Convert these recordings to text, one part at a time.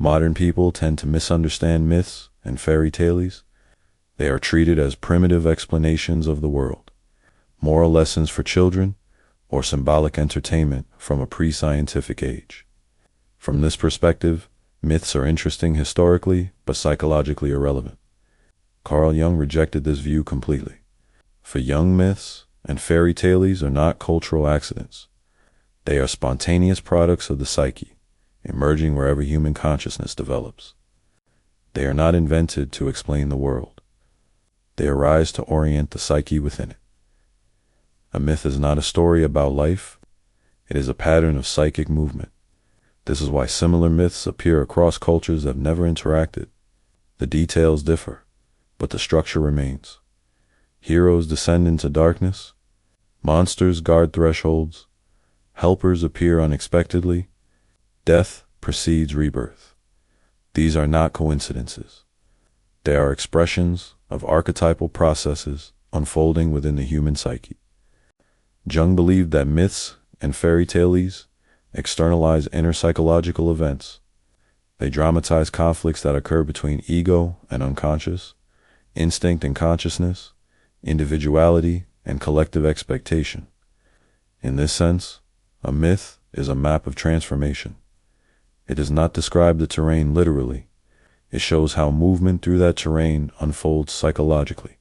Modern people tend to misunderstand myths and fairy tales. They are treated as primitive explanations of the world, moral lessons for children, or symbolic entertainment from a pre-scientific age. From this perspective, myths are interesting historically, but psychologically irrelevant. Carl Jung rejected this view completely. For Jung, myths and fairy tales are not cultural accidents. They are spontaneous products of the psyche, emerging wherever human consciousness develops. They are not invented to explain the world. They arise to orient the psyche within it. A myth is not a story about life. It is a pattern of psychic movement. This is why similar myths appear across cultures that have never interacted. The details differ, but the structure remains. Heroes descend into darkness. Monsters guard thresholds. Helpers appear unexpectedly. Death precedes rebirth. These are not coincidences. They are expressions of archetypal processes unfolding within the human psyche. Jung believed that myths and fairy tales externalize inner psychological events. They dramatize conflicts that occur between ego and unconscious, instinct and consciousness, individuality and collective expectation. In this sense, a myth is a map of transformation. It does not describe the terrain literally. It shows how movement through that terrain unfolds psychologically.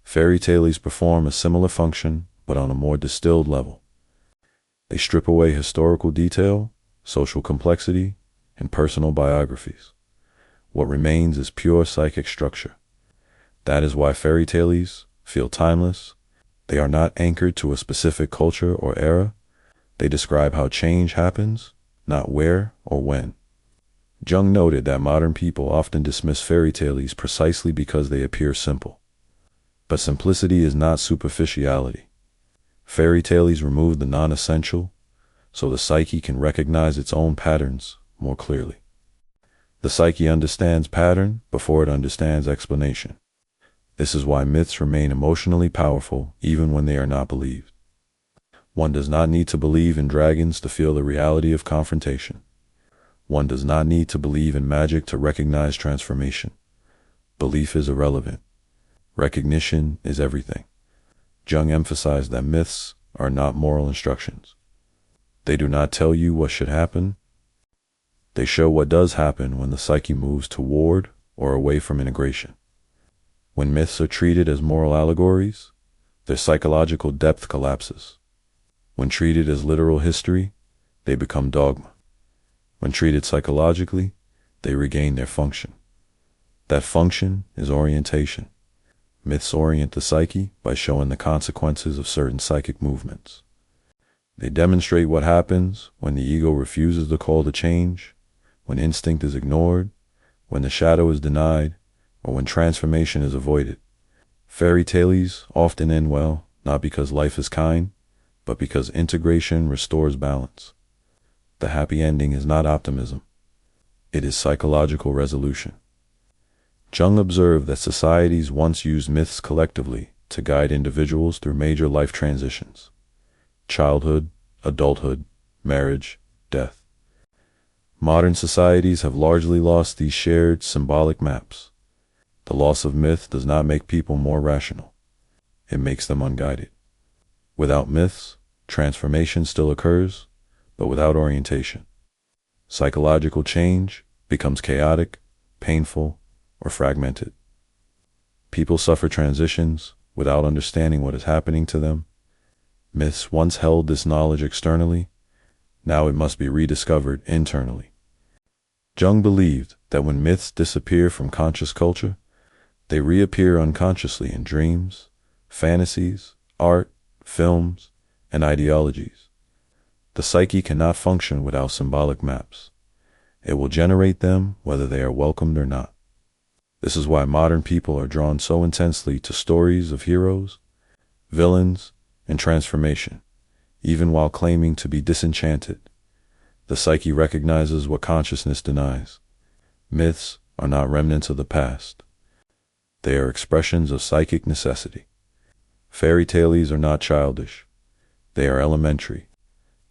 Fairy tales perform a similar function, but on a more distilled level. They strip away historical detail, social complexity, and personal biographies. What remains is pure psychic structure. That is why fairy tales feel timeless. They are not anchored to a specific culture or era. They describe how change happens, not where or when. Jung noted that modern people often dismiss fairy tales precisely because they appear simple. But simplicity is not superficiality. Fairy tales remove the non-essential, so the psyche can recognize its own patterns more clearly. The psyche understands pattern before it understands explanation. This is why myths remain emotionally powerful even when they are not believed. One does not need to believe in dragons to feel the reality of confrontation. One does not need to believe in magic to recognize transformation. Belief is irrelevant. Recognition is everything. Jung emphasized that myths are not moral instructions. They do not tell you what should happen. They show what does happen when the psyche moves toward or away from integration. When myths are treated as moral allegories, their psychological depth collapses. When treated as literal history, they become dogma. When treated psychologically, they regain their function. That function is orientation. Myths orient the psyche by showing the consequences of certain psychic movements. They demonstrate what happens when the ego refuses the call to change, when instinct is ignored, when the shadow is denied, or when transformation is avoided. Fairy tales often end well, not because life is kind, but because integration restores balance. The happy ending is not optimism. It is psychological resolution. Jung observed that societies once used myths collectively to guide individuals through major life transitions: childhood, adulthood, marriage, death. Modern societies have largely lost these shared symbolic maps. The loss of myth does not make people more rational. It makes them unguided. Without myths, transformation still occurs, but without orientation. Psychological change becomes chaotic, painful, or fragmented. People suffer transitions without understanding what is happening to them. Myths once held this knowledge externally. Now it must be rediscovered internally. Jung believed that when myths disappear from conscious culture, they reappear unconsciously in dreams, fantasies, art, films, and ideologies. The psyche cannot function without symbolic maps. It will generate them whether they are welcomed or not. This is why modern people are drawn so intensely to stories of heroes, villains, and transformation, even while claiming to be disenchanted. The psyche recognizes what consciousness denies. Myths are not remnants of the past. They are expressions of psychic necessity. Fairy tales are not childish. They are elementary.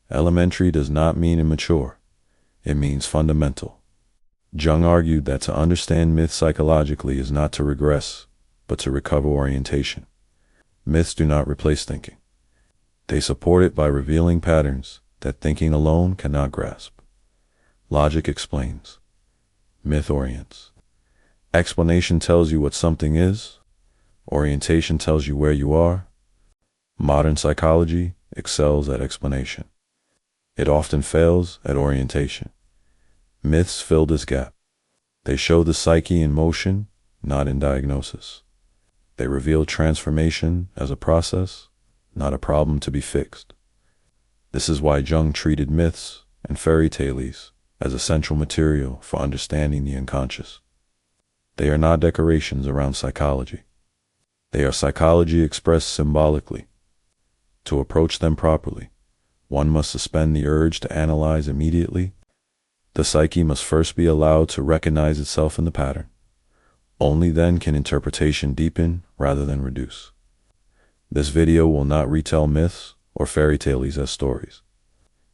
Elementary does not mean immature. It means fundamental. Jung argued that to understand myths psychologically is not to regress, but to recover orientation. Myths do not replace thinking. They support it by revealing patterns that thinking alone cannot grasp. Logic explains. Myth orients. Explanation tells you what something is. Orientation tells you where you are. Modern psychology excels at explanation. It often fails at orientation. Myths fill this gap. They show the psyche in motion, not in diagnosis. They reveal transformation as a process, not a problem to be fixed. This is why Jung treated myths and fairy tales as essential material for understanding the unconscious. They are not decorations around psychology. They are psychology expressed symbolically. To approach them properly, one must suspend the urge to analyze immediately. The psyche must first be allowed to recognize itself in the pattern. Only then can interpretation deepen rather than reduce. This video will not retell myths or fairy tales as stories.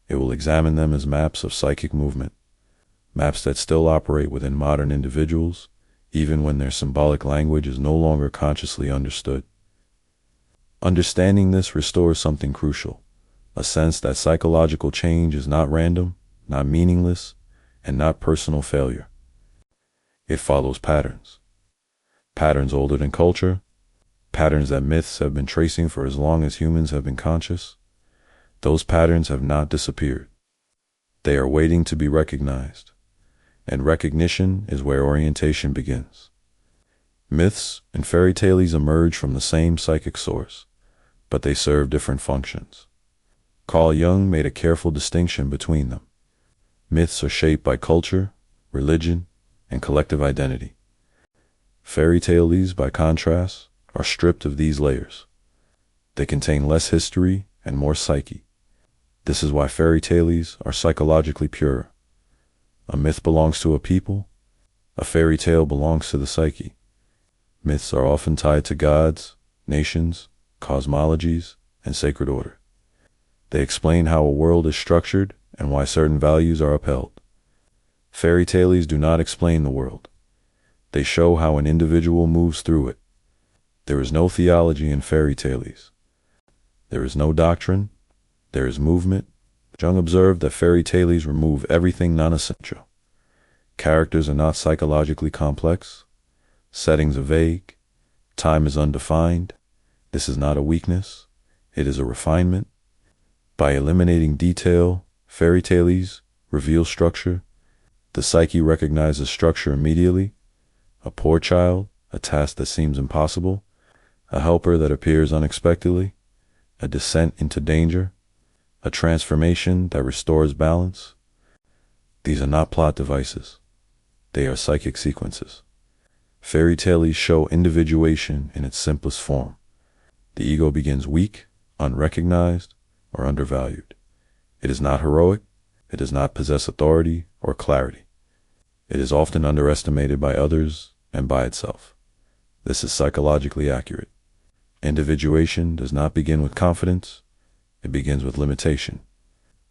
It will examine them as maps of psychic movement, maps that still operate within modern individuals, even when their symbolic language is no longer consciously understood. Understanding this restores something crucial, a sense that psychological change is not random, not meaningless, and not personal failure. It follows patterns. Patterns older than culture, patterns that myths have been tracing for as long as humans have been conscious. Those patterns have not disappeared. They are waiting to be recognized, and recognition is where orientation begins. Myths and fairy tales emerge from the same psychic source, but they serve different functions. Carl Jung made a careful distinction between them. Myths are shaped by culture, religion, and collective identity. Fairy tales, by contrast, are stripped of these layers. They contain less history and more psyche. This is why fairy tales are psychologically pure. A myth belongs to a people. A fairy tale belongs to the psyche. Myths are often tied to gods, nations, cosmologies, and sacred order. They explain how a world is structured and why certain values are upheld. Fairy tales do not explain the world. They show how an individual moves through it. There is no theology in fairy tales. There is no doctrine. There is movement. Jung observed that fairy tales remove everything non-essential. Characters are not psychologically complex. Settings are vague. Time is undefined. This is not a weakness. It is a refinement. By eliminating detail, fairy tales reveal structure. The psyche recognizes structure immediately. A poor child, a task that seems impossible. A helper that appears unexpectedly. A descent into danger. A transformation that restores balance. These are not plot devices. They are psychic sequences. Fairy tales show individuation in its simplest form. The ego begins weak, unrecognized, or undervalued. It is not heroic. It does not possess authority or clarity. It is often underestimated by others and by itself. This is psychologically accurate. Individuation does not begin with confidence. It begins with limitation.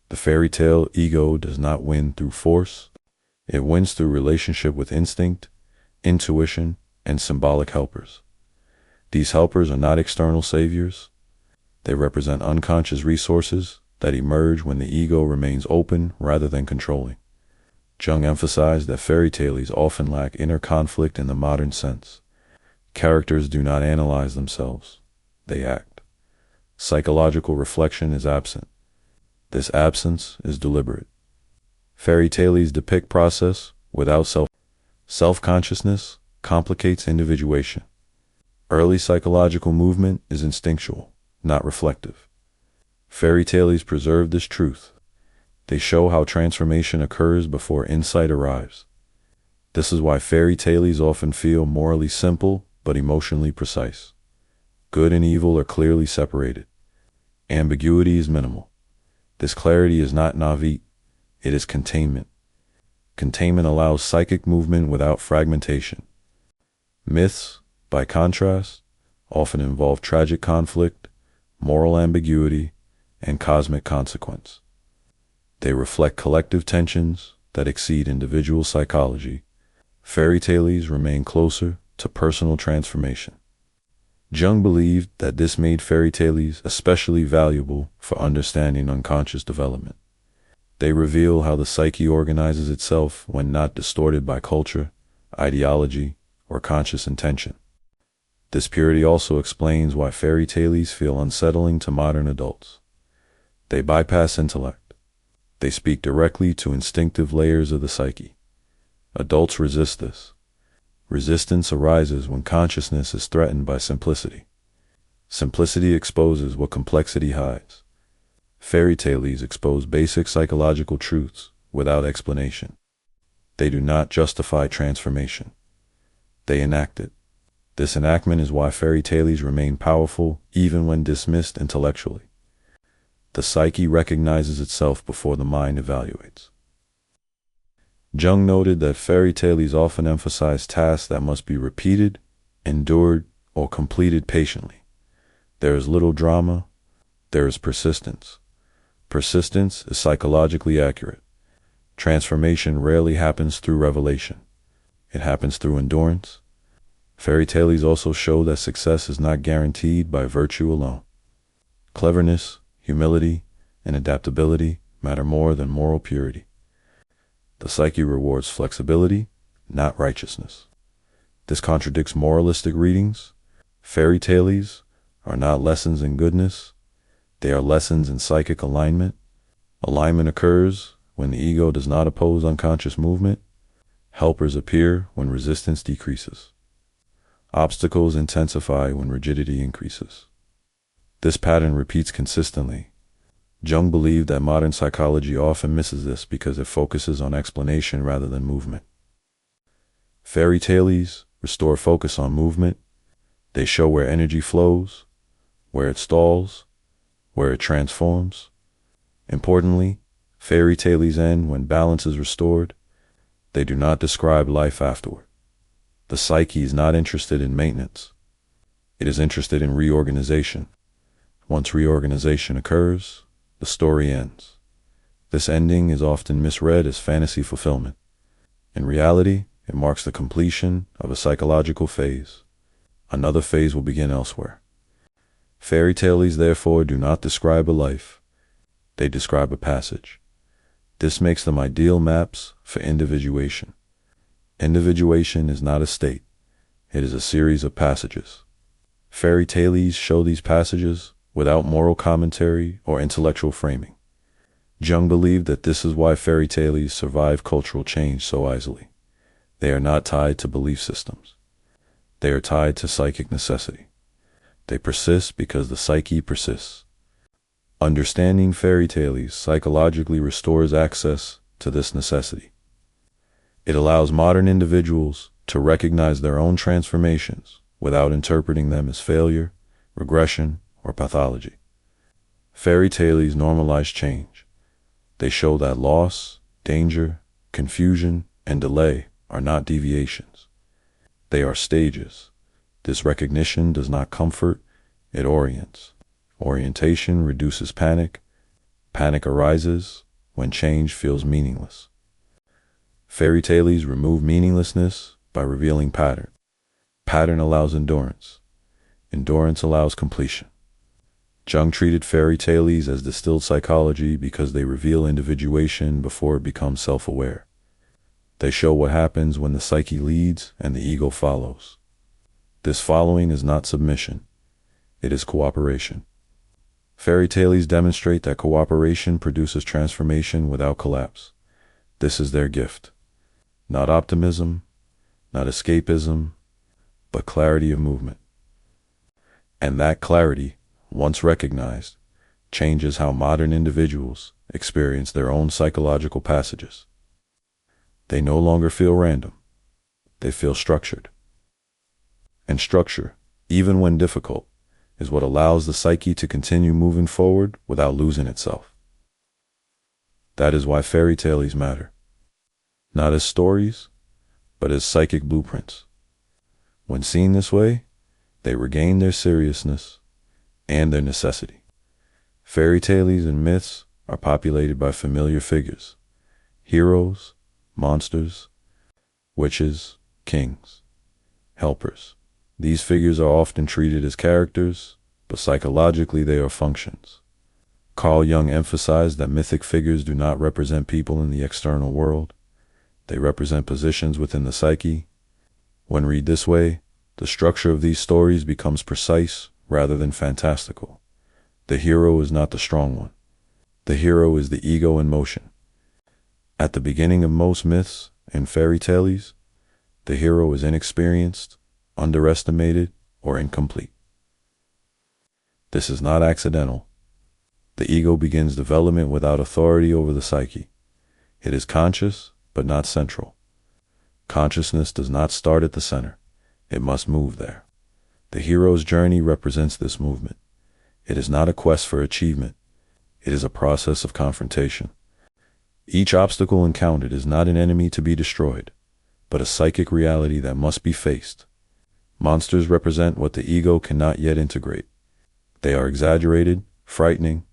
The fairy tale ego does not win through force. It wins through relationship with instinct, intuition, and symbolic helpers. These helpers are not external saviors. They represent unconscious resources that emerge when the ego remains open rather than controlling. Jung emphasized that fairy tales often lack inner conflict in the modern sense. Characters do not analyze themselves. They act. Psychological reflection is absent. This absence is deliberate. Fairy tales depict process without self-consciousness complicates individuation. Early psychological movement is instinctual, not reflective. Fairy tales preserve this truth. They show how transformation occurs before insight arrives. This is why fairy tales often feel morally simple but emotionally precise. Good and evil are clearly separated. Ambiguity is minimal. This clarity is not naivete, it is containment. Containment allows psychic movement without fragmentation. Myths, by contrast, often involve tragic conflict, moral ambiguity, and cosmic consequence. They reflect collective tensions, that exceed individual psychology, fairy tales remain closer to personal transformation. Jung believed that this made fairy tales especially valuable for understanding unconscious development. They reveal how the psyche organizes itself when not distorted by culture, ideology, or conscious intention. This purity also explains why fairy tales feel unsettling to modern adults. They bypass intellect. They speak directly to instinctive layers of the psyche. Adults resist this. Resistance arises when consciousness is threatened by simplicity. Simplicity exposes what complexity hides. Fairy tales expose basic psychological truths without explanation. They do not justify transformation. They enact it. This enactment is why fairy tales remain powerful even when dismissed intellectually. The psyche recognizes itself before the mind evaluates. Jung noted that fairy tales often emphasize tasks that must be repeated, endured, or completed patiently. There is little drama. There is persistence. Persistence is psychologically accurate. Transformation rarely happens through revelation. It happens through endurance. Fairy tales also show that success is not guaranteed by virtue alone. Cleverness, humility, and adaptability matter more than moral purity. The psyche rewards flexibility, not righteousness. This contradicts moralistic readings. Fairy tales are not lessons in goodness. They are lessons in psychic alignment. Alignment occurs when the ego does not oppose unconscious movement. Helpers appear when resistance decreases. Obstacles intensify when rigidity increases. This pattern repeats consistently. Jung believed that modern psychology often misses this because it focuses on explanation rather than movement. Fairy tales restore focus on movement. They show where energy flows, where it stalls, where it transforms. Importantly, fairy tales end when balance is restored. They do not describe life afterward. The psyche is not interested in maintenance. It is interested in reorganization. Once reorganization occurs, the story ends. This ending is often misread as fantasy fulfillment. In reality, it marks the completion of a psychological phase. Another phase will begin elsewhere. Fairy tales, therefore, do not describe a life. They describe a passage. This makes them ideal maps for individuation. Individuation is not a state. It is a series of passages. Fairy tales show these passages without moral commentary or intellectual framing. Jung believed that this is why fairy tales survive cultural change so easily. They are not tied to belief systems. They are tied to psychic necessity. They persist because the psyche persists. Understanding fairy tales psychologically restores access to this necessity. It allows modern individuals to recognize their own transformations without interpreting them as failure, regression, or pathology. Fairy tales normalize change. They show that loss, danger, confusion, and delay are not deviations. They are stages. This recognition does not comfort, it orients. Orientation reduces panic. Panic arises when change feels meaningless. Fairy tales remove meaninglessness by revealing pattern. Pattern allows endurance. Endurance allows completion. Jung treated fairy tales as distilled psychology because they reveal individuation before it becomes self-aware. They show what happens when the psyche leads and the ego follows. This following is not submission. It is cooperation. Fairy tales demonstrate that cooperation produces transformation without collapse. This is their gift. Not optimism, not escapism, but clarity of movement. And that clarity, once recognized, changes how modern individuals experience their own psychological passages. They no longer feel random. They feel structured. And structure, even when difficult, is what allows the psyche to continue moving forward without losing itself. That is why fairy tales matter. Not as stories, but as psychic blueprints. When seen this way, they regain their seriousness and their necessity. Fairy tales and myths are populated by familiar figures, heroes, monsters, witches, kings, helpers. These figures are often treated as characters, but psychologically they are functions. Carl Jung emphasized that mythic figures do not represent people in the external world. They represent positions within the psyche. When read this way, the structure of these stories becomes precise rather than fantastical. The hero is not the strong one. The hero is the ego in motion. At the beginning of most myths and fairy tales, the hero is inexperienced, underestimated, or incomplete. This is not accidental. The ego begins development without authority over the psyche. It is conscious, but not central. Consciousness does not start at the center. It must move there. The hero's journey represents this movement. It is not a quest for achievement. It is a process of confrontation. Each obstacle encountered is not an enemy to be destroyed, but a psychic reality that must be faced. Monsters represent what the ego cannot yet integrate. They are exaggerated, frightening,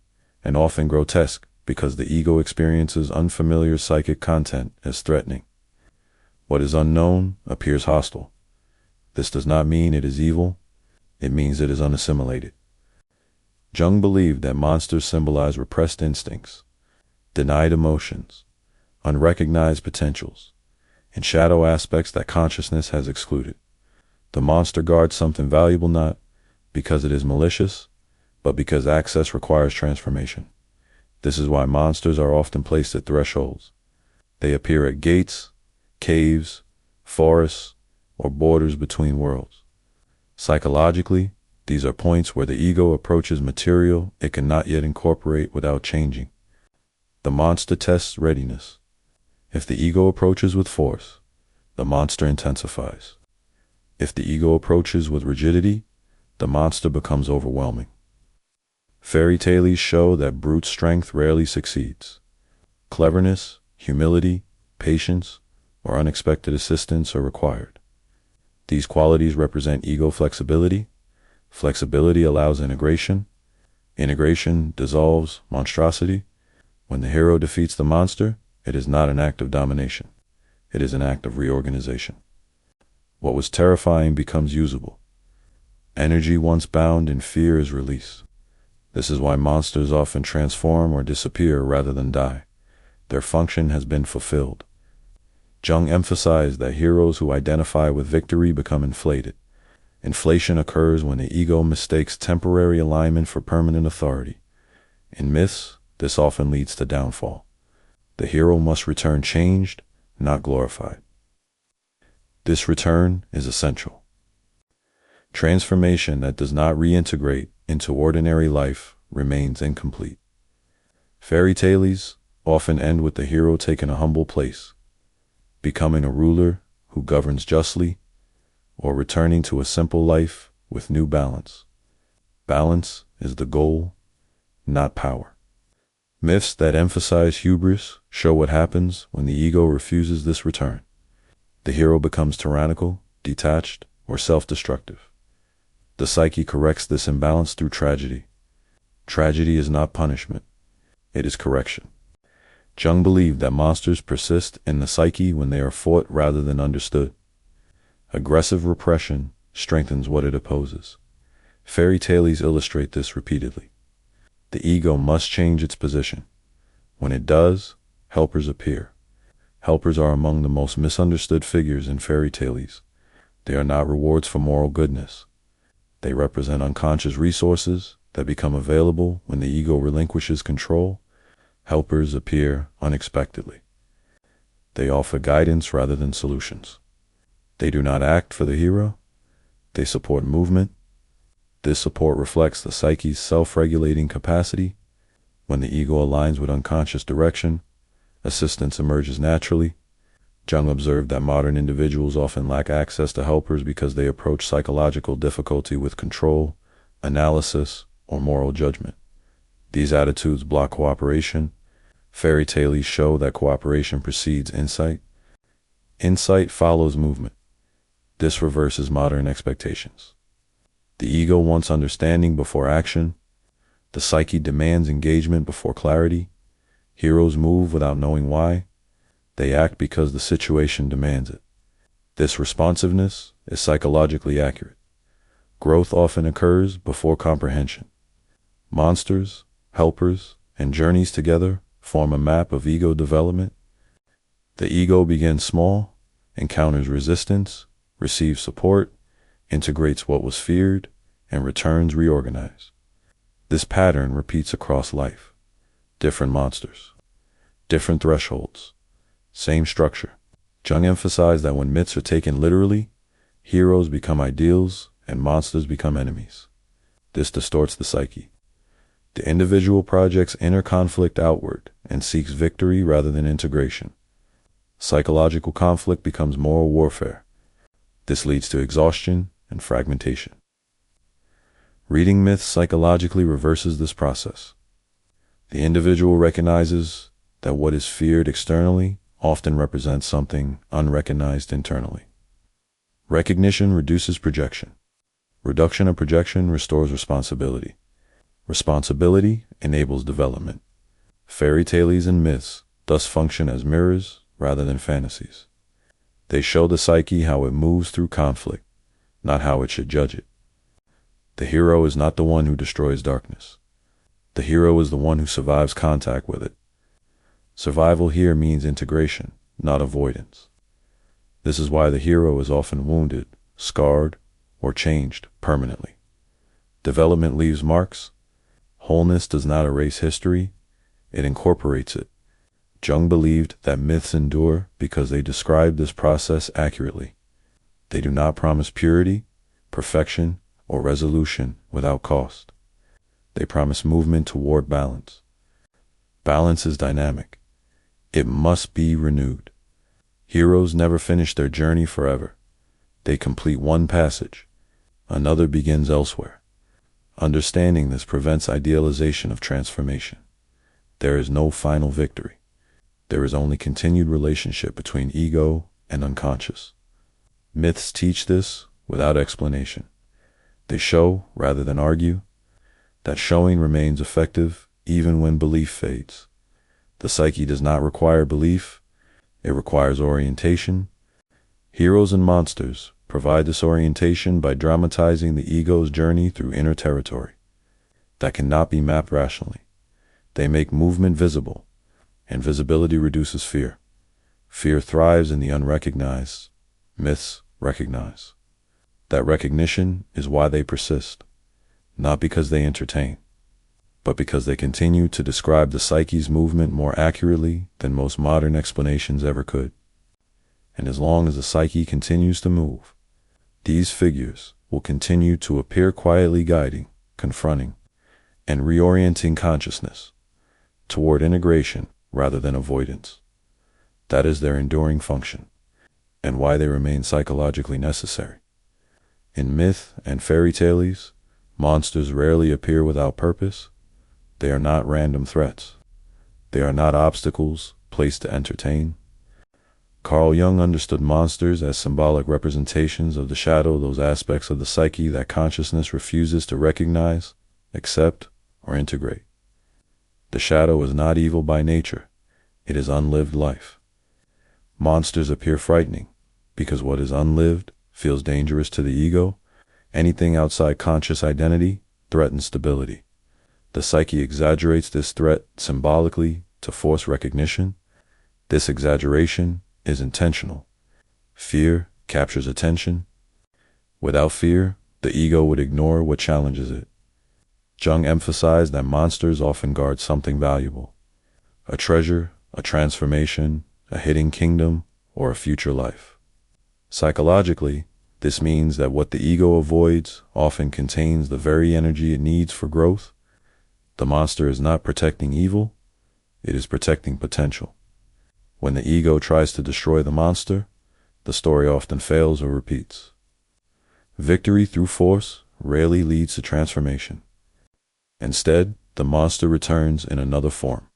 and often grotesque because the ego experiences unfamiliar psychic content as threatening. What is unknown appears hostile. This does not mean it is evil. It means it is unassimilated. Jung believed that monsters symbolize repressed instincts, denied emotions, unrecognized potentials, and shadow aspects that consciousness has excluded. The monster guards something valuable not because it is malicious, but because access requires transformation. This is why monsters are often placed at thresholds. They appear at gates, caves, forests, or borders between worlds. Psychologically, these are points where the ego approaches material it cannot yet incorporate without changing. The monster tests readiness. If the ego approaches with force, the monster intensifies. If the ego approaches with rigidity, the monster becomes overwhelming. Fairy tales show that brute strength rarely succeeds. Cleverness, humility, patience, or unexpected assistance are required. These qualities represent ego flexibility. Flexibility allows integration. Integration dissolves monstrosity. When the hero defeats the monster, it is not an act of domination. It is an act of reorganization. What was terrifying becomes usable. Energy once bound in fear is released. This is why monsters often transform or disappear rather than die. Their function has been fulfilled. Jung emphasized that heroes who identify with victory become inflated. Inflation occurs when the ego mistakes temporary alignment for permanent authority. In myths, this often leads to downfall. The hero must return changed, not glorified. This return is essential. Transformation that does not reintegrate into ordinary life remains incomplete. Fairy tales often end with the hero taking a humble place, becoming a ruler who governs justly, or returning to a simple life with new balance. Balance is the goal, not power. Myths that emphasize hubris show what happens when the ego refuses this return. The hero becomes tyrannical, detached, or self-destructive. The psyche corrects this imbalance through tragedy. Tragedy is not punishment. It is correction. Jung believed that monsters persist in the psyche when they are fought rather than understood. Aggressive repression strengthens what it opposes. Fairy tales illustrate this repeatedly. The ego must change its position. When it does, helpers appear. Helpers are among the most misunderstood figures in fairy tales. They are not rewards for moral goodness. They represent unconscious resources that become available when the ego relinquishes control. Helpers appear unexpectedly. They offer guidance rather than solutions. They do not act for the hero. They support movement. This support reflects the psyche's self-regulating capacity. When the ego aligns with unconscious direction, assistance emerges naturally. Jung observed that modern individuals often lack access to helpers because they approach psychological difficulty with control, analysis, or moral judgment. These attitudes block cooperation. Fairy tales show that cooperation precedes insight. Insight follows movement. This reverses modern expectations. The ego wants understanding before action. The psyche demands engagement before clarity. Heroes move without knowing why. They act because the situation demands it. This responsiveness is psychologically accurate. Growth often occurs before comprehension. Monsters, helpers, and journeys together form a map of ego development. The ego begins small, encounters resistance, receives support, integrates what was feared, and returns reorganized. This pattern repeats across life. Different monsters, different thresholds, same structure. Jung emphasized that when myths are taken literally, heroes become ideals and monsters become enemies. This distorts the psyche. The individual projects inner conflict outward and seeks victory rather than integration. Psychological conflict becomes moral warfare. This leads to exhaustion and fragmentation. Reading myths psychologically reverses this process. The individual recognizes that what is feared externally often represents something unrecognized internally. Recognition reduces projection. Reduction of projection restores responsibility. Responsibility enables development. Fairy tales and myths thus function as mirrors rather than fantasies. They show the psyche how it moves through conflict, not how it should judge it. The hero is not the one who destroys darkness. The hero is the one who survives contact with it. Survival here means integration, not avoidance. This is why the hero is often wounded, scarred, or changed permanently. Development leaves marks. Wholeness does not erase history, it incorporates it. Jung believed that myths endure because they describe this process accurately. They do not promise purity, perfection, or resolution without cost. They promise movement toward balance. Balance is dynamic. It must be renewed. Heroes never finish their journey forever. They complete one passage. Another begins elsewhere. Understanding this prevents idealization of transformation. There is no final victory. There is only continued relationship between ego and unconscious. Myths teach this without explanation. They show, rather than argue, that showing remains effective even when belief fades. The psyche does not require belief, it requires orientation. Heroes and monsters provide this orientation by dramatizing the ego's journey through inner territory that cannot be mapped rationally. They make movement visible, and visibility reduces fear. Fear thrives in the unrecognized. Myths recognize. That recognition is why they persist, not because they entertain, but because they continue to describe the psyche's movement more accurately than most modern explanations ever could. And as long as the psyche continues to move, these figures will continue to appear quietly guiding, confronting, and reorienting consciousness toward integration rather than avoidance. That is their enduring function, and why they remain psychologically necessary. In myth and fairy tales, monsters rarely appear without purpose. They are not random threats. They are not obstacles placed to entertain. Carl Jung understood monsters as symbolic representations of the shadow, those aspects of the psyche that consciousness refuses to recognize, accept, or integrate. The shadow is not evil by nature. It is unlived life. Monsters appear frightening because what is unlived feels dangerous to the ego. Anything outside conscious identity threatens stability. The psyche exaggerates this threat symbolically to force recognition. This exaggeration is intentional. Fear captures attention. Without fear, the ego would ignore what challenges it. Jung emphasized that monsters often guard something valuable: a treasure, a transformation, a hidden kingdom, or a future life. Psychologically, this means that what the ego avoids often contains the very energy it needs for growth. The monster is not protecting evil, it is protecting potential. When the ego tries to destroy the monster, the story often fails or repeats. Victory through force rarely leads to transformation. Instead, the monster returns in another form.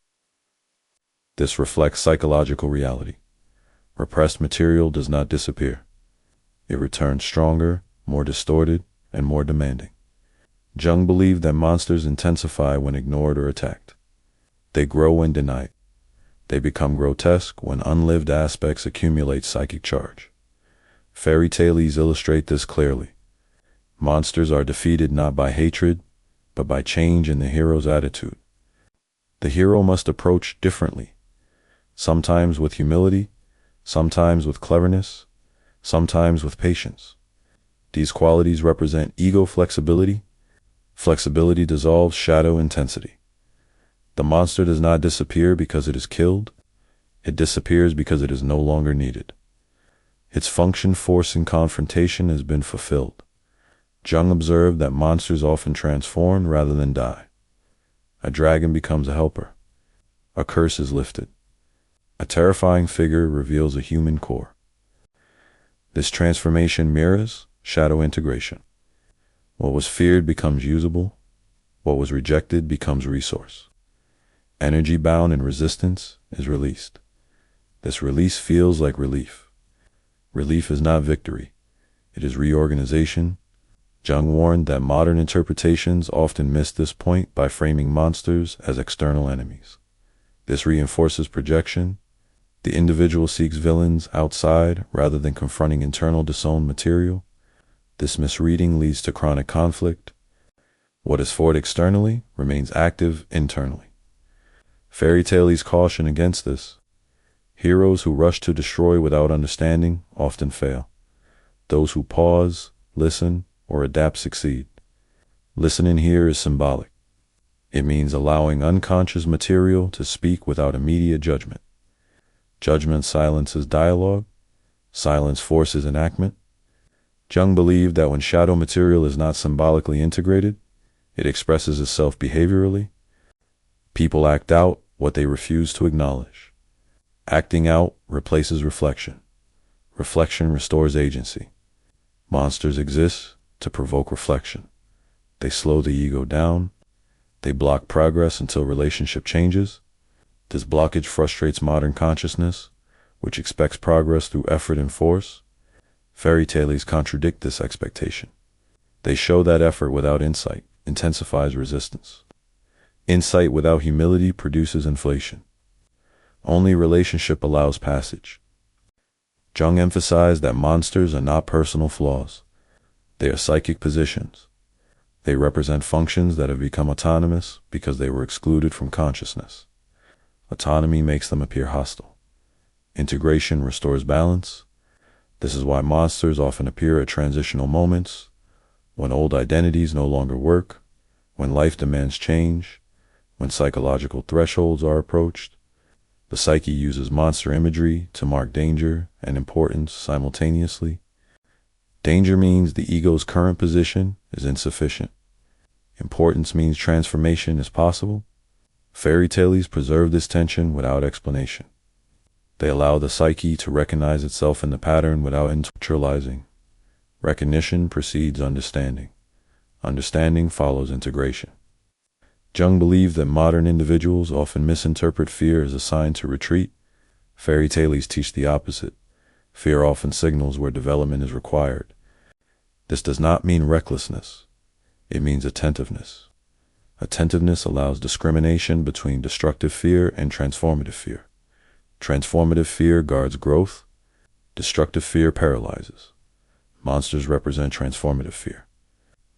This reflects psychological reality. Repressed material does not disappear. It returns stronger, more distorted, and more demanding. Jung believed that monsters intensify when ignored or attacked. They grow when denied. They become grotesque when unlived aspects accumulate psychic charge. Fairy tales illustrate this clearly. Monsters are defeated not by hatred, but by change in the hero's attitude. The hero must approach differently, sometimes with humility, sometimes with cleverness, sometimes with patience. These qualities represent ego flexibility. Flexibility dissolves shadow intensity. The monster does not disappear because it is killed. It disappears because it is no longer needed. Its function forcing confrontation has been fulfilled. Jung observed that monsters often transform rather than die. A dragon becomes a helper. A curse is lifted. A terrifying figure reveals a human core. This transformation mirrors shadow integration. What was feared becomes usable. What was rejected becomes resource. Energy bound in resistance is released. This release feels like relief. Relief is not victory. It is reorganization. Jung warned that modern interpretations often miss this point by framing monsters as external enemies. This reinforces projection. The individual seeks villains outside rather than confronting internal disowned material. This misreading leads to chronic conflict. What is fought externally remains active internally. Fairy tales caution against this. Heroes who rush to destroy without understanding often fail. Those who pause, listen, or adapt succeed. Listening here is symbolic. It means allowing unconscious material to speak without immediate judgment. Judgment silences dialogue. Silence forces enactment. Jung believed that when shadow material is not symbolically integrated, it expresses itself behaviorally. People act out what they refuse to acknowledge. Acting out replaces reflection. Reflection restores agency. Monsters exist to provoke reflection. They slow the ego down. They block progress until relationship changes. This blockage frustrates modern consciousness, which expects progress through effort and force. Fairy tales contradict this expectation. They show that effort without insight intensifies resistance. Insight without humility produces inflation. Only relationship allows passage. Jung emphasized that monsters are not personal flaws. They are psychic positions. They represent functions that have become autonomous because they were excluded from consciousness. Autonomy makes them appear hostile. Integration restores balance. This is why monsters often appear at transitional moments, when old identities no longer work, when life demands change, when psychological thresholds are approached. The psyche uses monster imagery to mark danger and importance simultaneously. Danger means the ego's current position is insufficient. Importance means transformation is possible. Fairy tales preserve this tension without explanation. They allow the psyche to recognize itself in the pattern without intellectualizing. Recognition precedes understanding. Understanding follows integration. Jung believed that modern individuals often misinterpret fear as a sign to retreat. Fairy tales teach the opposite. Fear often signals where development is required. This does not mean recklessness. It means attentiveness. Attentiveness allows discrimination between destructive fear and transformative fear. Transformative fear guards growth. Destructive fear paralyzes. Monsters represent transformative fear.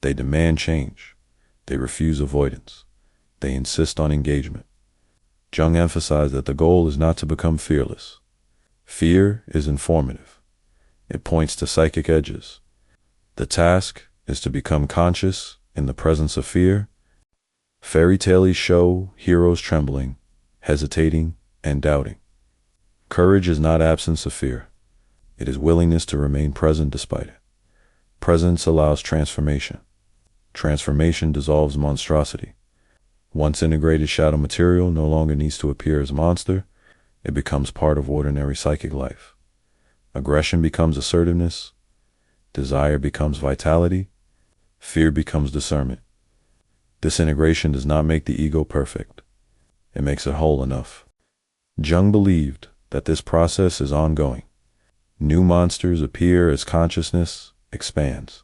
They demand change. They refuse avoidance. They insist on engagement. Jung emphasized that the goal is not to become fearless. Fear is informative. It points to psychic edges. The task is to become conscious in the presence of fear. Fairy tales show heroes trembling, hesitating, and doubting. Courage is not absence of fear. It is willingness to remain present despite it. Presence allows transformation. Transformation dissolves monstrosity. Once integrated shadow material no longer needs to appear as a monster. It becomes part of ordinary psychic life. Aggression becomes assertiveness. Desire becomes vitality. Fear becomes discernment. This integration does not make the ego perfect. It makes it whole enough. Jung believed that this process is ongoing. New monsters appear as consciousness expands.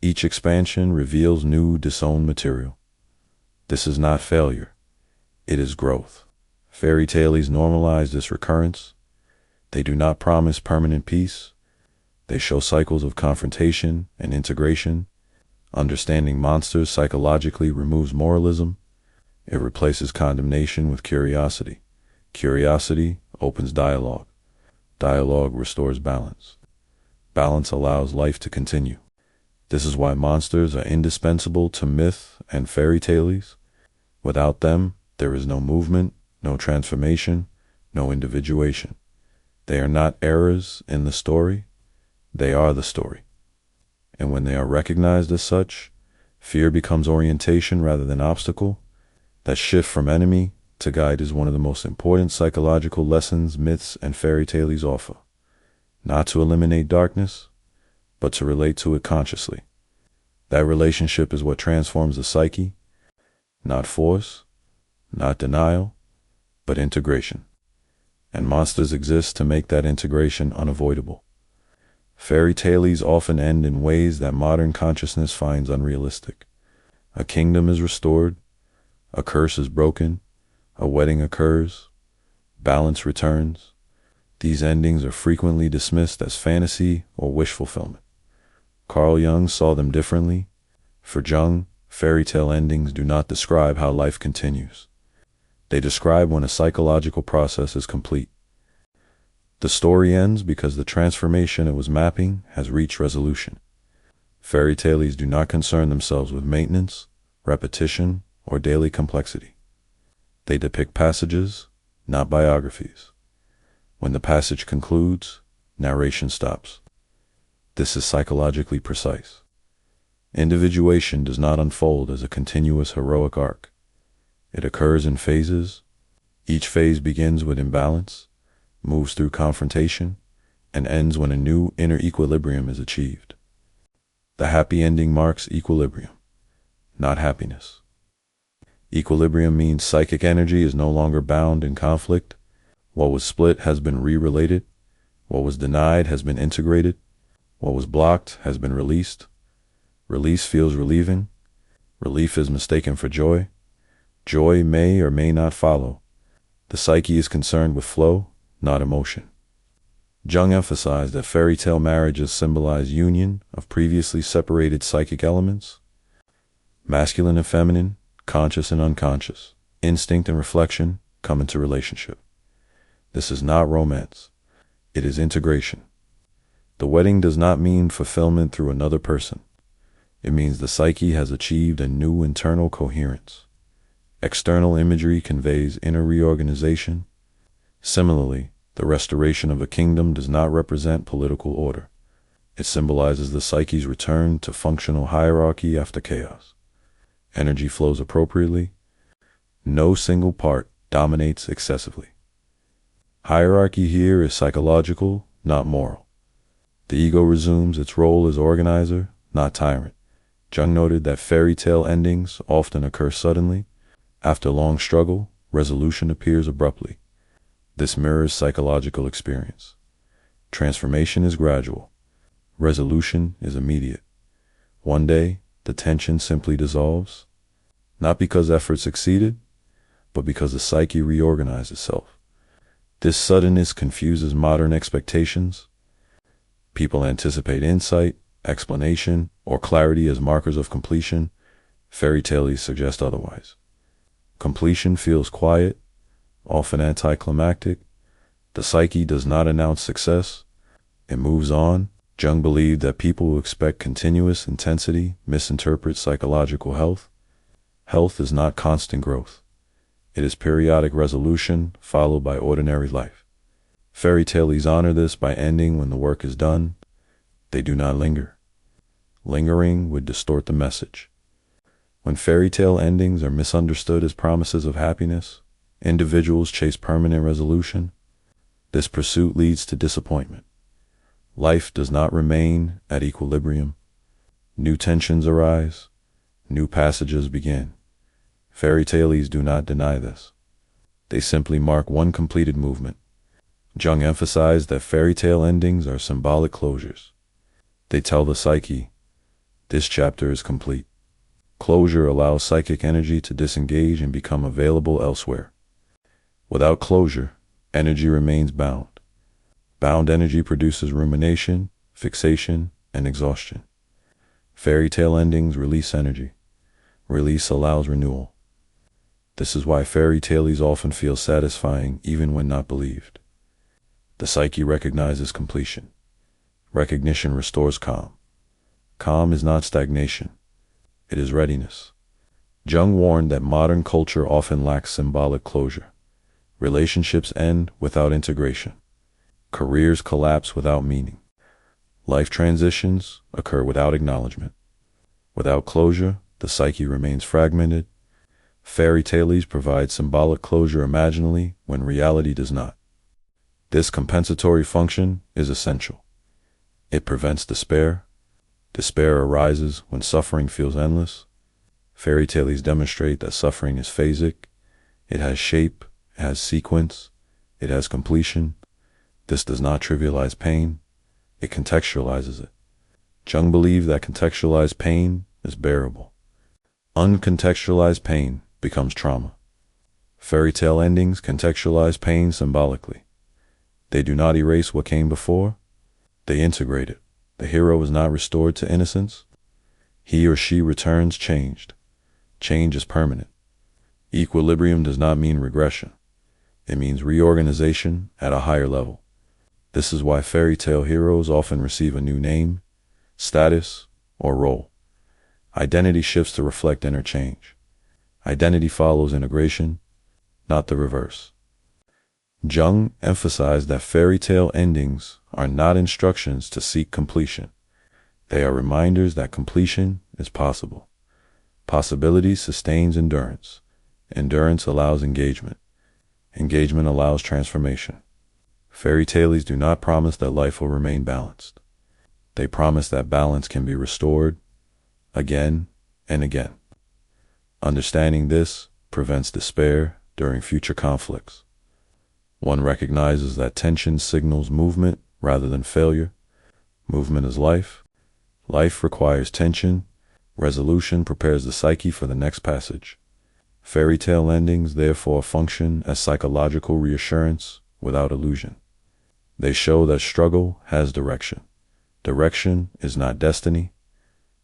Each expansion reveals new disowned material. This is not failure. It is growth. Fairy tales normalize this recurrence. They do not promise permanent peace. They show cycles of confrontation and integration. Understanding monsters psychologically removes moralism. It replaces condemnation with curiosity. Curiosity opens dialogue. Dialogue restores balance. Balance allows life to continue. This is why monsters are indispensable to myth and fairy tales. Without them, there is no movement, no transformation, no individuation. They are not errors in the story. They are the story. And when they are recognized as such, fear becomes orientation rather than obstacle. That shift from enemy to guide is one of the most important psychological lessons myths and fairy tales offer. Not to eliminate darkness, but to relate to it consciously. That relationship is what transforms the psyche. Not force, not denial, but integration. And monsters exist to make that integration unavoidable. Fairy tales often end in ways that modern consciousness finds unrealistic. A kingdom is restored, a curse is broken, a wedding occurs, balance returns. These endings are frequently dismissed as fantasy or wish fulfillment. Carl Jung saw them differently. For Jung, fairy tale endings do not describe how life continues. They describe when a psychological process is complete. The story ends because the transformation it was mapping has reached resolution. Fairy tales do not concern themselves with maintenance, repetition, or daily complexity. They depict passages, not biographies. When the passage concludes, narration stops. This is psychologically precise. Individuation does not unfold as a continuous heroic arc. It occurs in phases. Each phase begins with imbalance, moves through confrontation, and ends when a new inner equilibrium is achieved. The happy ending marks equilibrium, not happiness. Equilibrium means psychic energy is no longer bound in conflict. What was split has been re-related. What was denied has been integrated. What was blocked has been released. Release feels relieving. Relief is mistaken for joy. Joy may or may not follow. The psyche is concerned with flow, not emotion. Jung emphasized that fairy tale marriages symbolize union of previously separated psychic elements, masculine and feminine, conscious and unconscious, instinct and reflection come into relationship. This is not romance. It is integration. The wedding does not mean fulfillment through another person. It means the psyche has achieved a new internal coherence. External imagery conveys inner reorganization. Similarly, the restoration of a kingdom does not represent political order. It symbolizes the psyche's return to functional hierarchy after chaos. Energy flows appropriately. No single part dominates excessively. Hierarchy here is psychological, not moral. The ego resumes its role as organizer, not tyrant. Jung noted that fairy tale endings often occur suddenly. After long struggle, resolution appears abruptly. This mirrors psychological experience. Transformation is gradual. Resolution is immediate. One day, the tension simply dissolves, not because effort succeeded, but because the psyche reorganized itself. This suddenness confuses modern expectations. People anticipate insight, explanation, or clarity as markers of completion. Fairy tales suggest otherwise. Completion feels quiet, often anticlimactic. The psyche does not announce success. It moves on. Jung believed that people who expect continuous intensity misinterpret psychological health. Health is not constant growth. It is periodic resolution followed by ordinary life. Fairy tales honor this by ending when the work is done. They do not linger. Lingering would distort the message. When fairy tale endings are misunderstood as promises of happiness, individuals chase permanent resolution. This pursuit leads to disappointment. Life does not remain at equilibrium. New tensions arise. New passages begin. Fairy tales do not deny this. They simply mark one completed movement. Jung emphasized that fairy tale endings are symbolic closures. They tell the psyche, this chapter is complete. Closure allows psychic energy to disengage and become available elsewhere. Without closure, energy remains bound. Bound energy produces rumination, fixation, and exhaustion. Fairy tale endings release energy. Release allows renewal. This is why fairy tales often feel satisfying even when not believed. The psyche recognizes completion. Recognition restores calm. Calm is not stagnation. It is readiness. Jung warned that modern culture often lacks symbolic closure. Relationships end without integration. Careers collapse without meaning. Life transitions occur without acknowledgement. Without closure, the psyche remains fragmented. Fairy tales provide symbolic closure imaginally when reality does not. This compensatory function is essential. It prevents despair. Despair arises when suffering feels endless. Fairy tales demonstrate that suffering is phasic. It has shape, it has sequence, it has completion. This does not trivialize pain. It contextualizes it. Jung believed that contextualized pain is bearable. Uncontextualized pain becomes trauma. Fairy tale endings contextualize pain symbolically. They do not erase what came before. They integrate it. The hero is not restored to innocence. He or she returns changed. Change is permanent. Equilibrium does not mean regression. It means reorganization at a higher level. This is why fairy tale heroes often receive a new name, status, or role. Identity shifts to reflect inner change. Identity follows integration, not the reverse. Jung emphasized that fairy tale endings are not instructions to seek completion. They are reminders that completion is possible. Possibility sustains endurance. Endurance allows engagement. Engagement allows transformation. Fairy tales do not promise that life will remain balanced. They promise that balance can be restored again and again. Understanding this prevents despair during future conflicts. One recognizes that tension signals movement rather than failure. Movement is life. Life requires tension. Resolution prepares the psyche for the next passage. Fairy tale endings therefore function as psychological reassurance without illusion. They show that struggle has direction. Direction is not destiny.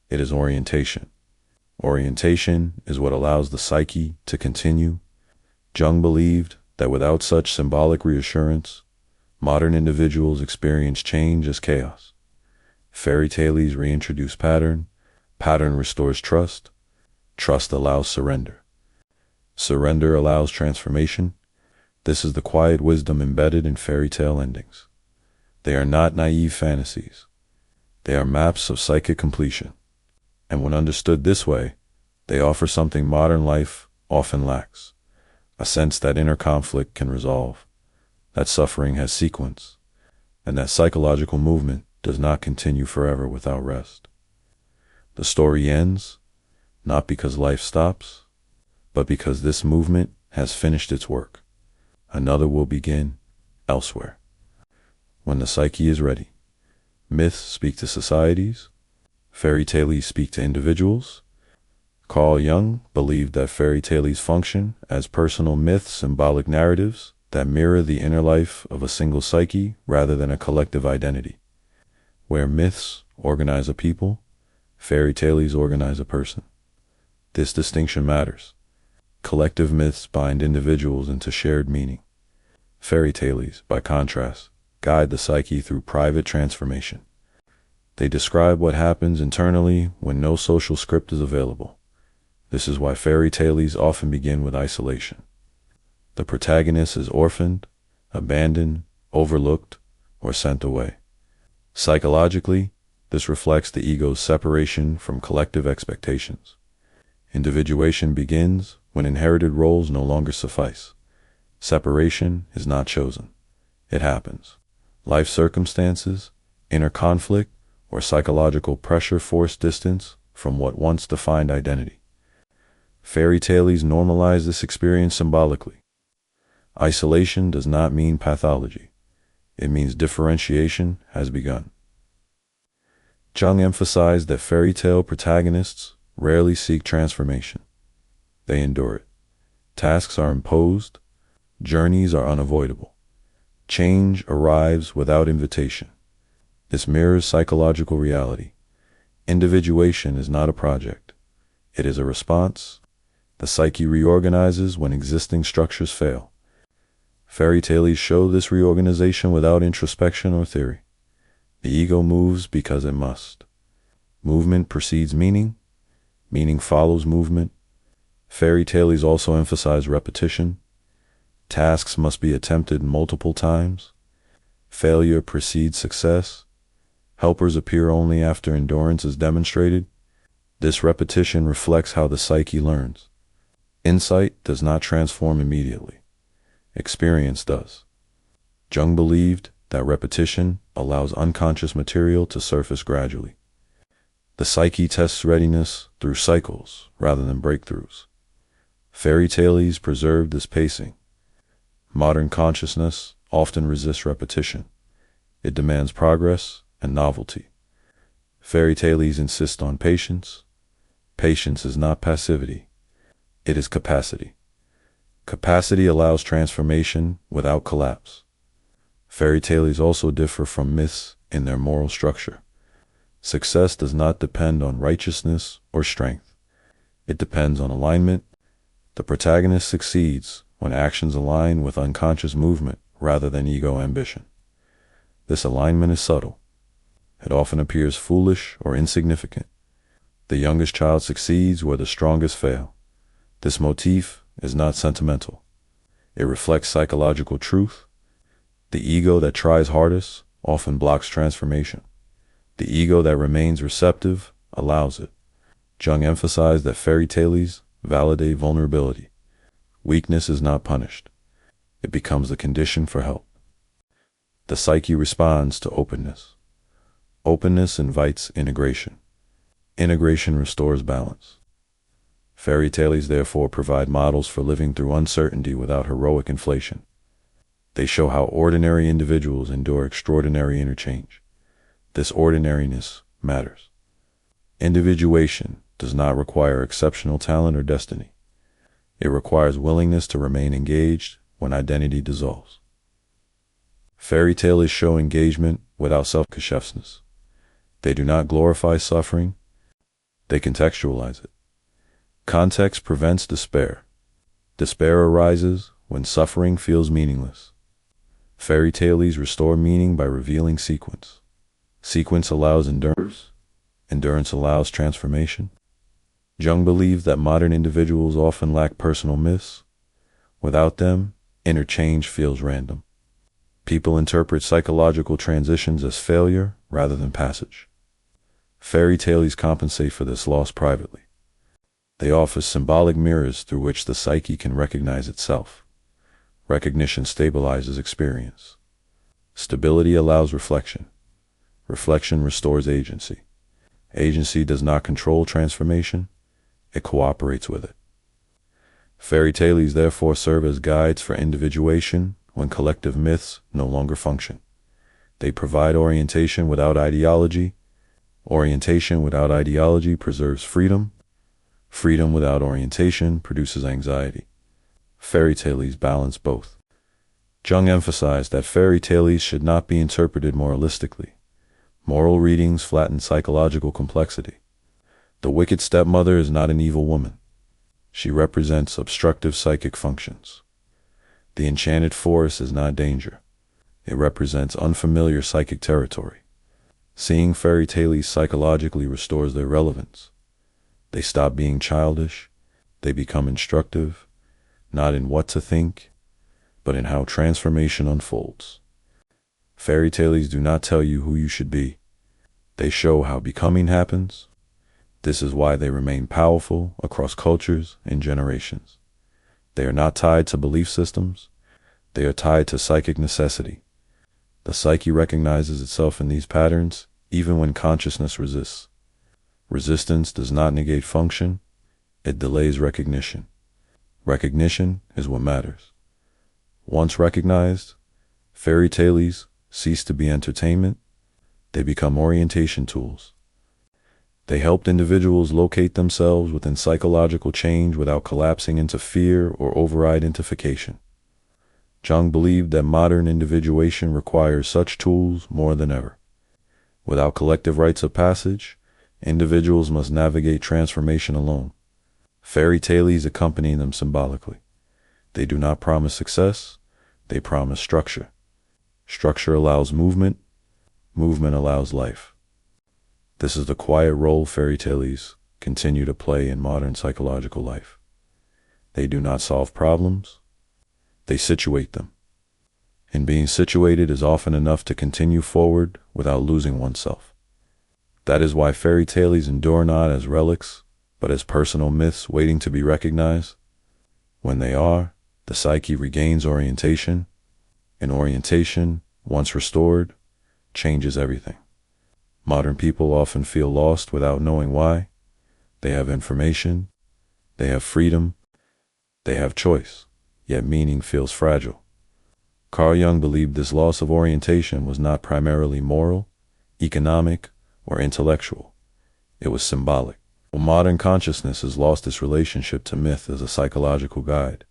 It is orientation. Orientation is what allows the psyche to continue. Jung believed that without such symbolic reassurance, modern individuals experience change as chaos. Fairy tales reintroduce pattern. Pattern restores trust. Trust allows surrender. Surrender allows transformation. This is the quiet wisdom embedded in fairy tale endings. They are not naive fantasies. They are maps of psychic completion. And when understood this way, they offer something modern life often lacks. A sense that inner conflict can resolve, that suffering has sequence, and that psychological movement does not continue forever without rest. The story ends, not because life stops, but because this movement has finished its work. Another will begin elsewhere. When the psyche is ready, myths speak to societies, fairy tales speak to individuals. Carl Jung believed that fairy tales function as personal myths, symbolic narratives that mirror the inner life of a single psyche rather than a collective identity. Where myths organize a people, fairy tales organize a person. This distinction matters. Collective myths bind individuals into shared meaning. Fairy tales, by contrast, guide the psyche through private transformation. They describe what happens internally when no social script is available. This is why fairy tales often begin with isolation. The protagonist is orphaned, abandoned, overlooked, or sent away. Psychologically, this reflects the ego's separation from collective expectations. Individuation begins when inherited roles no longer suffice. Separation is not chosen. It happens. Life circumstances, inner conflict, or psychological pressure force distance from what once defined identity. Fairy tales normalize this experience symbolically. Isolation does not mean pathology. It means differentiation has begun. Jung emphasized that fairy tale protagonists rarely seek transformation. They endure it. Tasks are imposed, Journeys are unavoidable. Change arrives without invitation. This mirrors psychological reality. Individuation is not a project. It is a response. The psyche reorganizes when existing structures fail. Fairy tales show this reorganization without introspection or theory. The ego moves because it must. Movement precedes meaning. Meaning follows movement. Fairy tales also emphasize repetition. Tasks must be attempted multiple times. Failure precedes success. Helpers appear only after endurance is demonstrated. This repetition reflects how the psyche learns. Insight does not transform immediately. Experience does. Jung believed that repetition allows unconscious material to surface gradually. The psyche tests readiness through cycles rather than breakthroughs. Fairy tales preserve this pacing. Modern consciousness often resists repetition. It demands progress and novelty. Fairy tales insist on patience. Patience is not passivity. It is capacity. Capacity allows transformation without collapse. Fairy tales also differ from myths in their moral structure. Success does not depend on righteousness or strength. It depends on alignment. The protagonist succeeds when actions align with unconscious movement rather than ego ambition. This alignment is subtle. It often appears foolish or insignificant. The youngest child succeeds where the strongest fail. This motif is not sentimental. It reflects psychological truth. The ego that tries hardest often blocks transformation. The ego that remains receptive allows it. Jung emphasized that fairy tales validate vulnerability. Weakness is not punished. It becomes the condition for help. The psyche responds to openness. Openness invites integration. Integration restores balance. Fairy tales therefore provide models for living through uncertainty without heroic inflation. They show how ordinary individuals endure extraordinary interchange. This ordinariness matters. Individuation does not require exceptional talent or destiny. It requires willingness to remain engaged when identity dissolves. Fairy tales show engagement without self-consciousness. They do not glorify suffering. They contextualize it. Context prevents despair. Despair arises when suffering feels meaningless. Fairy tales restore meaning by revealing sequence. Sequence allows endurance. Endurance allows transformation. Jung believed that modern individuals often lack personal myths. Without them, interchange feels random. People interpret psychological transitions as failure rather than passage. Fairy tales compensate for this loss privately. They offer symbolic mirrors through which the psyche can recognize itself. Recognition stabilizes experience. Stability allows reflection. Reflection restores agency. Agency does not control transformation. It cooperates with it. Fairy tales therefore serve as guides for individuation when collective myths no longer function. They provide orientation without ideology. Orientation without ideology preserves freedom. Freedom without orientation produces anxiety. Fairy tales balance both. Jung emphasized that fairy tales should not be interpreted moralistically. Moral readings flatten psychological complexity. The wicked stepmother is not an evil woman. She represents obstructive psychic functions. The enchanted forest is not danger. It represents unfamiliar psychic territory. Seeing fairy tales psychologically restores their relevance. They stop being childish. They become instructive, not in what to think, but in how transformation unfolds. Fairy tales do not tell you who you should be. They show how becoming happens. This is why they remain powerful across cultures and generations. They are not tied to belief systems. They are tied to psychic necessity. The psyche recognizes itself in these patterns even when consciousness resists. Resistance does not negate function. It delays recognition. Recognition is what matters. Once recognized, fairy tales cease to be entertainment. They become orientation tools. They helped individuals locate themselves within psychological change without collapsing into fear or over-identification. Jung believed that modern individuation requires such tools more than ever. Without collective rites of passage, individuals must navigate transformation alone. Fairy tales accompany them symbolically. They do not promise success, they promise structure. Structure allows movement, movement allows life. This is the quiet role fairy tales continue to play in modern psychological life. They do not solve problems, they situate them. And being situated is often enough to continue forward without losing oneself. That is why fairy tales endure not as relics, but as personal myths waiting to be recognized. When they are, the psyche regains orientation, and orientation, once restored, changes everything. Modern people often feel lost without knowing why. They have information, they have freedom, they have choice, yet meaning feels fragile. Carl Jung believed this loss of orientation was not primarily moral, economic, or intellectual. It was symbolic. While modern consciousness has lost its relationship to myth as a psychological guide,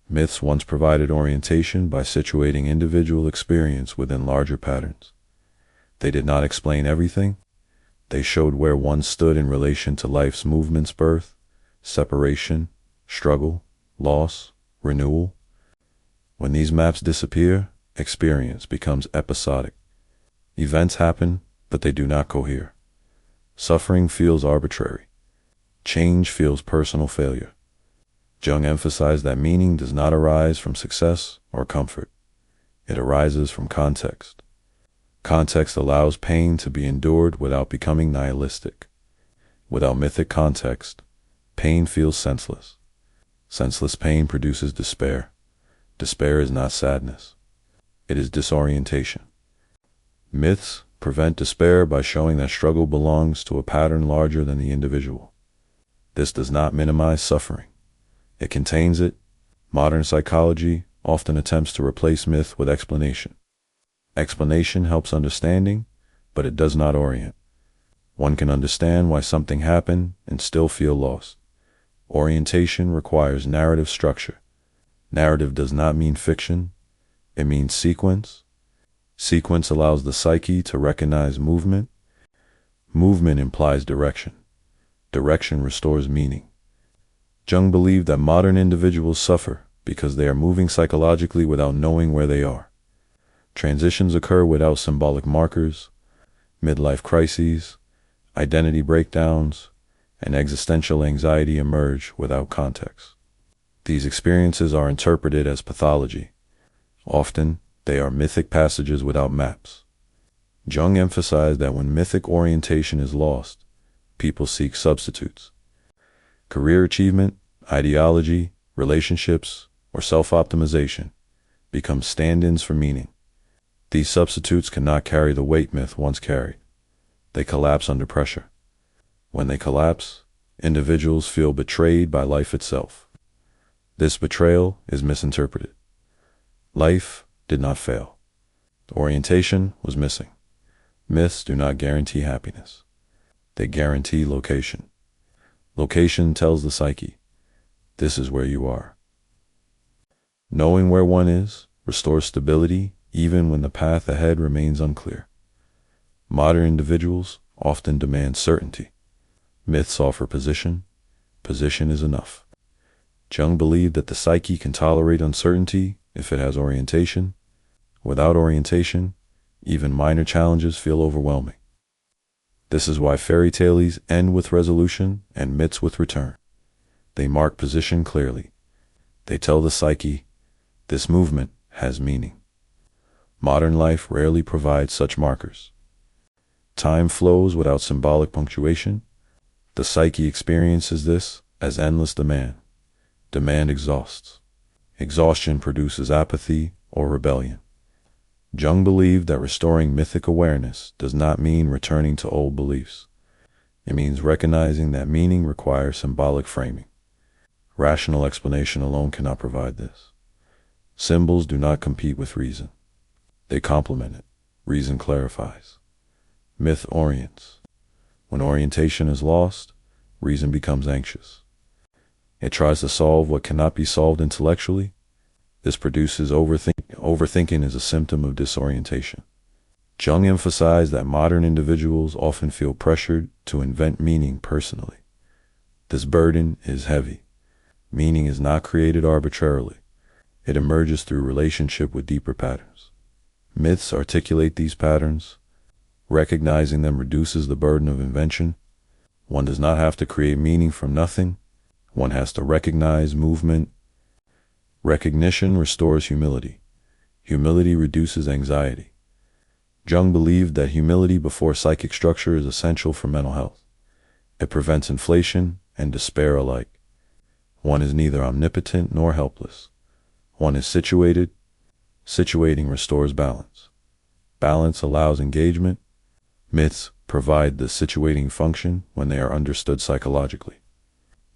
myths once provided orientation by situating individual experience within larger patterns. They did not explain everything. They showed where one stood in relation to life's movements: birth, separation, struggle, loss, renewal. When these maps disappear, experience becomes episodic. Events happen, but they do not cohere. Suffering feels arbitrary. Change feels personal failure. Jung emphasized that meaning does not arise from success or comfort. It arises from context. Context allows pain to be endured without becoming nihilistic. Without mythic context, pain feels senseless. Senseless pain produces despair. Despair is not sadness. It is disorientation. Myths prevent despair by showing that struggle belongs to a pattern larger than the individual. This does not minimize suffering. It contains it. Modern psychology often attempts to replace myth with explanation. Explanation helps understanding, but it does not orient. One can understand why something happened and still feel lost. Orientation requires narrative structure. Narrative does not mean fiction. It means sequence. Sequence allows the psyche to recognize movement. Movement implies direction. Direction restores meaning. Jung believed that modern individuals suffer because they are moving psychologically without knowing where they are. Transitions occur without symbolic markers. Midlife crises, identity breakdowns, and existential anxiety emerge without context. These experiences are interpreted as pathology. Often, they are mythic passages without maps. Jung emphasized that when mythic orientation is lost, people seek substitutes. Career achievement, ideology, relationships, or self-optimization become stand-ins for meaning. These substitutes cannot carry the weight myth once carried. They collapse under pressure. When they collapse, individuals feel betrayed by life itself. This betrayal is misinterpreted. Life did not fail. Orientation was missing. Myths do not guarantee happiness. They guarantee location. Location tells the psyche, this is where you are. Knowing where one is restores stability even when the path ahead remains unclear. Modern individuals often demand certainty. Myths offer position. Position is enough. Jung believed that the psyche can tolerate uncertainty if it has orientation. Without orientation, even minor challenges feel overwhelming. This is why fairy tales end with resolution and myths with return. They mark position clearly. They tell the psyche, this movement has meaning. Modern life rarely provides such markers. Time flows without symbolic punctuation. The psyche experiences this as endless demand. Demand exhausts. Exhaustion produces apathy or rebellion. Jung believed that restoring mythic awareness does not mean returning to old beliefs. It means recognizing that meaning requires symbolic framing. Rational explanation alone cannot provide this. Symbols do not compete with reason. They complement it. Reason clarifies. Myth orients. When orientation is lost, reason becomes anxious. It tries to solve what cannot be solved intellectually. This produces overthinking. Overthinking is a symptom of disorientation. Jung emphasized that modern individuals often feel pressured to invent meaning personally. This burden is heavy. Meaning is not created arbitrarily. It emerges through relationship with deeper patterns. Myths articulate these patterns. Recognizing them reduces the burden of invention. One does not have to create meaning from nothing. One has to recognize movement. Recognition restores humility. Humility reduces anxiety. Jung believed that humility before psychic structure is essential for mental health. It prevents inflation and despair alike. One is neither omnipotent nor helpless. One is situated. Situating restores balance. Balance allows engagement. Myths provide the situating function when they are understood psychologically.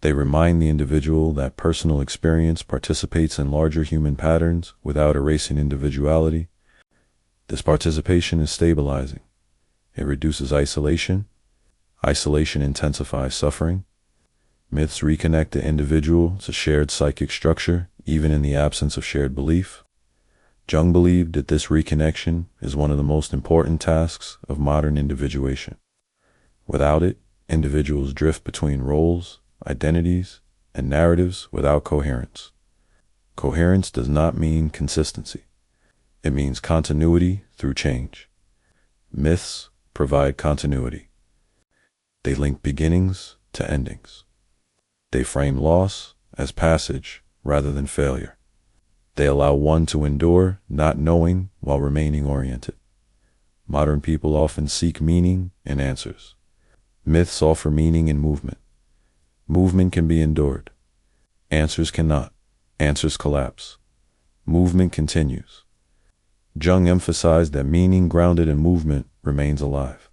They remind the individual that personal experience participates in larger human patterns without erasing individuality. This participation is stabilizing. It reduces isolation. Isolation intensifies suffering. Myths reconnect the individual to shared psychic structure, even in the absence of shared belief. Jung believed that this reconnection is one of the most important tasks of modern individuation. Without it, individuals drift between roles, identities, and narratives without coherence. Coherence does not mean consistency. It means continuity through change. Myths provide continuity. They link beginnings to endings. They frame loss as passage rather than failure. They allow one to endure not knowing while remaining oriented. Modern people often seek meaning in answers. Myths offer meaning in movement. Movement can be endured. Answers cannot. Answers collapse. Movement continues. Jung emphasized that meaning grounded in movement remains alive.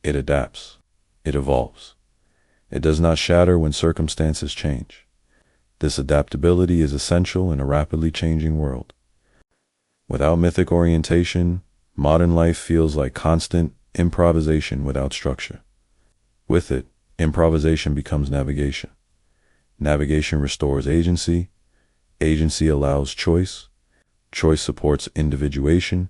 It adapts. It evolves. It does not shatter when circumstances change. This adaptability is essential in a rapidly changing world. Without mythic orientation, modern life feels like constant improvisation without structure. With it, improvisation becomes navigation. Navigation restores agency. Agency allows choice. Choice supports individuation.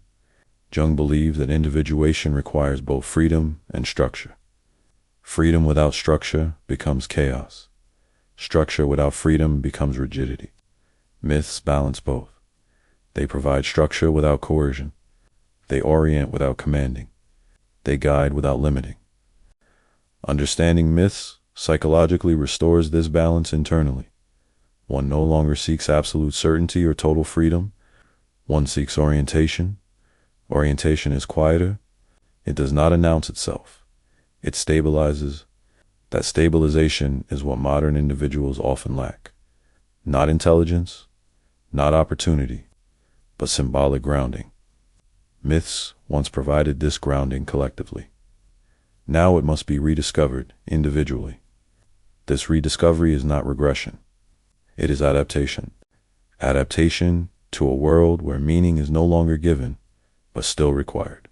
Jung believed that individuation requires both freedom and structure. Freedom without structure becomes chaos. Structure without freedom becomes rigidity. Myths balance both. They provide structure without coercion. They orient without commanding. They guide without limiting. Understanding myths psychologically restores this balance internally. One no longer seeks absolute certainty or total freedom. One seeks orientation. Orientation is quieter. It does not announce itself. It stabilizes. That stabilization is what modern individuals often lack. Not intelligence, not opportunity, but symbolic grounding. Myths once provided this grounding collectively. Now it must be rediscovered individually. This rediscovery is not regression. It is adaptation. Adaptation to a world where meaning is no longer given, but still required.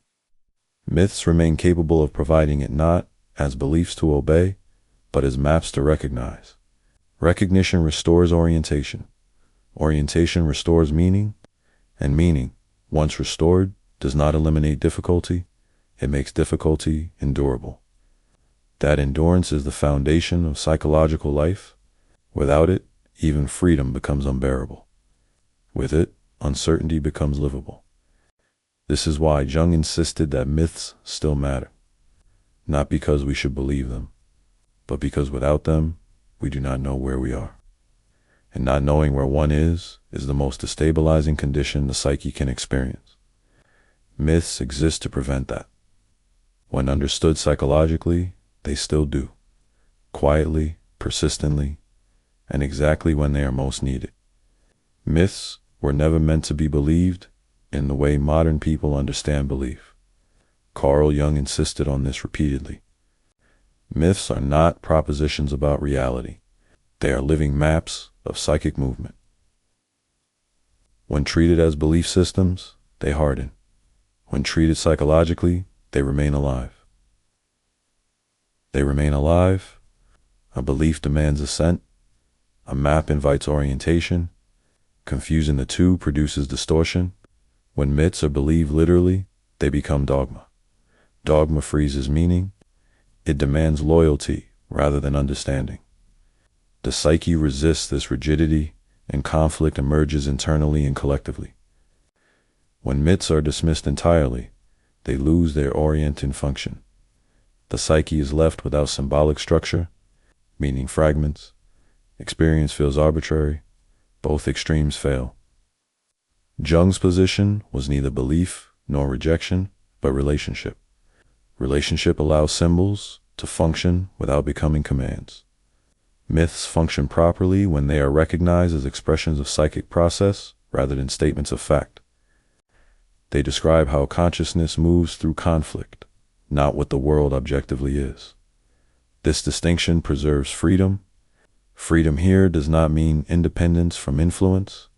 Myths remain capable of providing it not as beliefs to obey, but as maps to recognize. Recognition restores orientation. Orientation restores meaning, and meaning, once restored, does not eliminate difficulty. It makes difficulty endurable. That endurance is the foundation of psychological life. Without it, even freedom becomes unbearable. With it, uncertainty becomes livable. This is why Jung insisted that myths still matter. Not because we should believe them, but because without them, we do not know where we are. And not knowing where one is the most destabilizing condition the psyche can experience. Myths exist to prevent that. When understood psychologically, they still do. Quietly, persistently, and exactly when they are most needed. Myths were never meant to be believed in the way modern people understand belief. Carl Jung insisted on this repeatedly. Myths are not propositions about reality. They are living maps of psychic movement. When treated as belief systems, they harden. When treated psychologically, they remain alive. They remain alive. A belief demands assent. A map invites orientation. Confusing the two produces distortion. When myths are believed literally, they become dogma. Dogma freezes meaning. It demands loyalty rather than understanding. The psyche resists this rigidity, and conflict emerges internally and collectively. When myths are dismissed entirely, they lose their orienting function. The psyche is left without symbolic structure, meaning fragments. Experience feels arbitrary. Both extremes fail. Jung's position was neither belief nor rejection, but relationship. Relationship allows symbols to function without becoming commands. Myths function properly when they are recognized as expressions of psychic process rather than statements of fact. They describe how consciousness moves through conflict, not what the world objectively is. This distinction preserves freedom. Freedom here does not mean independence from influence.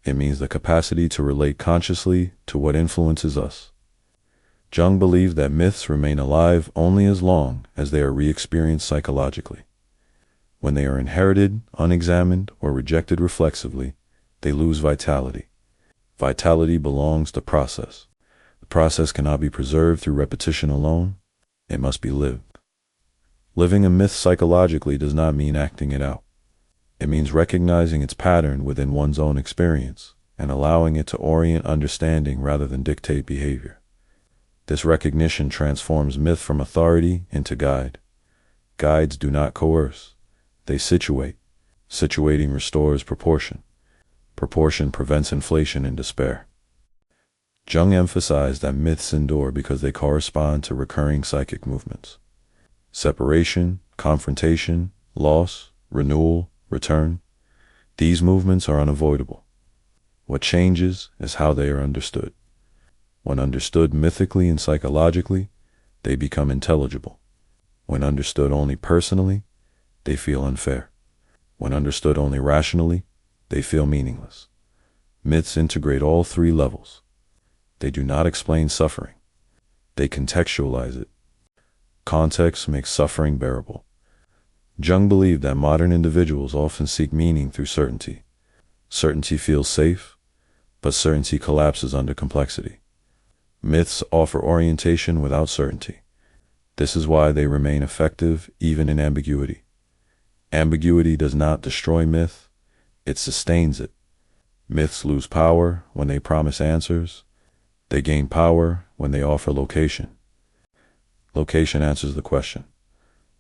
It means the capacity to relate consciously to what influences us. Jung believed that myths remain alive only as long as they are re-experienced psychologically. When they are inherited, unexamined, or rejected reflexively, they lose vitality. Vitality belongs to process. The process cannot be preserved through repetition alone. It must be lived. Living a myth psychologically does not mean acting it out. It means recognizing its pattern within one's own experience and allowing it to orient understanding rather than dictate behavior. This recognition transforms myth from authority into guide. Guides do not coerce. They situate. Situating restores proportion. Proportion prevents inflation and despair. Jung emphasized that myths endure because they correspond to recurring psychic movements. Separation, confrontation, loss, renewal, return. These movements are unavoidable. What changes is how they are understood. When understood mythically and psychologically, they become intelligible. When understood only personally, they feel unfair. When understood only rationally, they feel meaningless. Myths integrate all three levels. They do not explain suffering. They contextualize it. Context makes suffering bearable. Jung believed that modern individuals often seek meaning through certainty. Certainty feels safe, but certainty collapses under complexity. Myths offer orientation without certainty. This is why they remain effective even in ambiguity. Ambiguity does not destroy myth, it sustains it. Myths lose power when they promise answers. They gain power when they offer location. Location answers the question,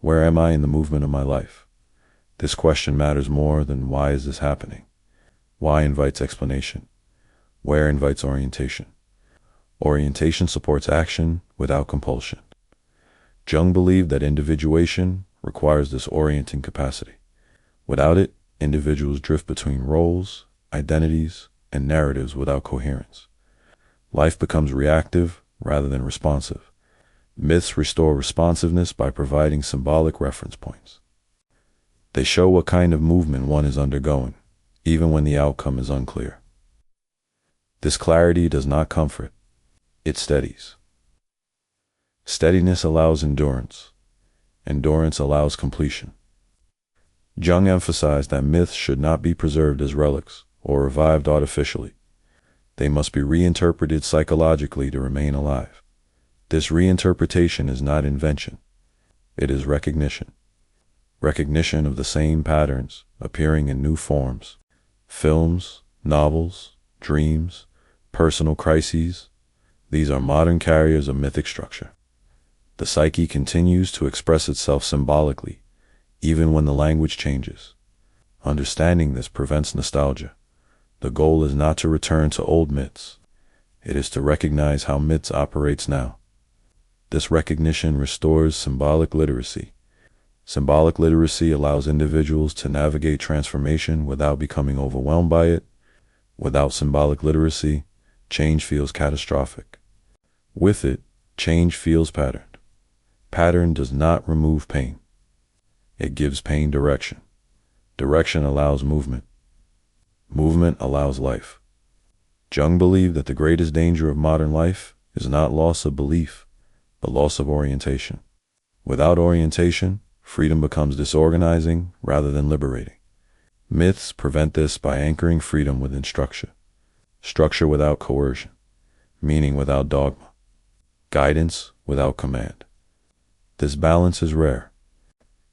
where am I in the movement of my life? This question matters more than why is this happening? Why invites explanation. Where invites orientation. Orientation supports action without compulsion. Jung believed that individuation requires this orienting capacity. Without it, individuals drift between roles, identities, and narratives without coherence. Life becomes reactive rather than responsive. Myths restore responsiveness by providing symbolic reference points. They show what kind of movement one is undergoing, even when the outcome is unclear. This clarity does not comfort, it steadies. Steadiness allows endurance. Endurance allows completion. Jung emphasized that myths should not be preserved as relics or revived artificially. They must be reinterpreted psychologically to remain alive. This reinterpretation is not invention. It is recognition. Recognition of the same patterns appearing in new forms. Films, novels, dreams, personal crises. These are modern carriers of mythic structure. The psyche continues to express itself symbolically, even when the language changes. Understanding this prevents nostalgia. The goal is not to return to old myths. It is to recognize how myths operates now. This recognition restores symbolic literacy. Symbolic literacy allows individuals to navigate transformation without becoming overwhelmed by it. Without symbolic literacy, change feels catastrophic. With it, change feels patterned. Pattern does not remove pain. It gives pain direction. Direction allows movement. Movement allows life. Jung believed that the greatest danger of modern life is not loss of belief, but loss of orientation. Without orientation, freedom becomes disorganizing rather than liberating. Myths prevent this by anchoring freedom within structure. Structure without coercion, meaning without dogma, guidance without command. This balance is rare.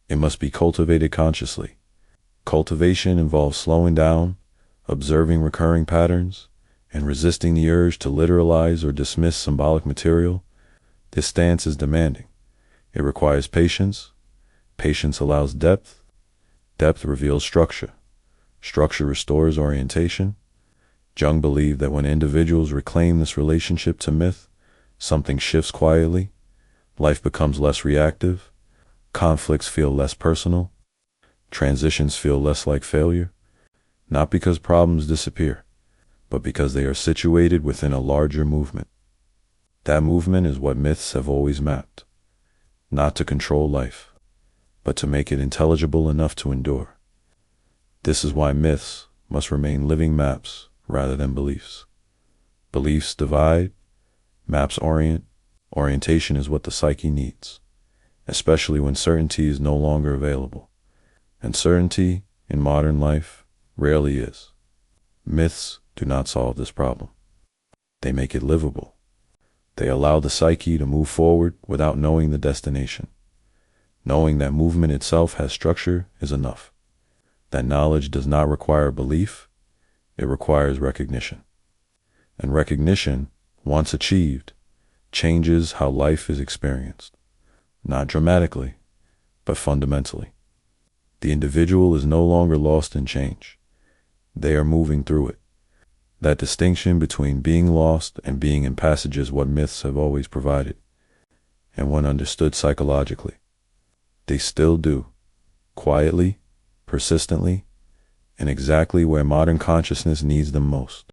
It must be cultivated consciously. Cultivation involves slowing down, observing recurring patterns, and resisting the urge to literalize or dismiss symbolic material. This stance is demanding. It requires patience. Patience allows depth. Depth reveals structure. Structure restores orientation. Jung believed that when individuals reclaim this relationship to myth, something shifts quietly. Life becomes less reactive. Conflicts feel less personal. Transitions feel less like failure. Not because problems disappear, but because they are situated within a larger movement. That movement is what myths have always mapped. Not to control life, but to make it intelligible enough to endure. This is why myths must remain living maps rather than beliefs. Beliefs divide, maps orient. Orientation is what the psyche needs, especially when certainty is no longer available. And certainty in modern life rarely is. Myths do not solve this problem. They make it livable. They allow the psyche to move forward without knowing the destination. Knowing that movement itself has structure is enough. That knowledge does not require belief, it requires recognition. And recognition, once achieved, changes how life is experienced. Not dramatically, but fundamentally. The individual is no longer lost in change. They are moving through it. That distinction between being lost and being in passage is what myths have always provided, and when understood psychologically, they still do, quietly, persistently, and exactly where modern consciousness needs them most.